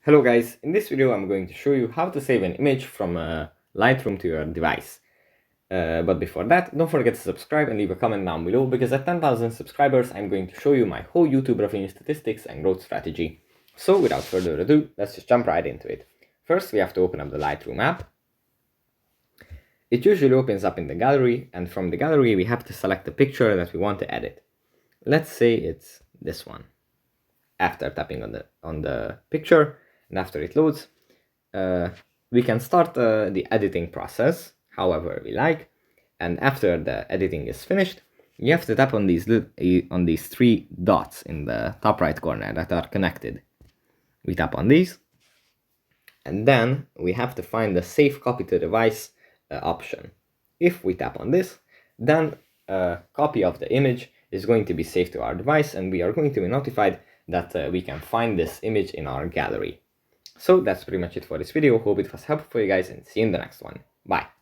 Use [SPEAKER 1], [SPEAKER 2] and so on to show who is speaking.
[SPEAKER 1] Hello guys, in this video I'm going to show you how to save an image from Lightroom to your device. But before that, don't forget to subscribe and leave a comment down below, because at 10,000 subscribers I'm going to show you my whole YouTube revenue statistics and growth strategy. So without further ado, let's just jump right into it. First we have to open up the Lightroom app. It usually opens up in the gallery, and from the gallery we have to select the picture that we want to edit. Let's say it's this one. After tapping on the picture, and after it loads, we can start the editing process however we like. And after the editing is finished, you have to tap on these three dots in the top right corner that are connected. We tap on these, and then we have to find the save copy to device option. If we tap on this, then a copy of the image is going to be saved to our device, and we are going to be notified that we can find this image in our gallery. So that's pretty much it for this video. Hope it was helpful for you guys, and see you in the next one. Bye.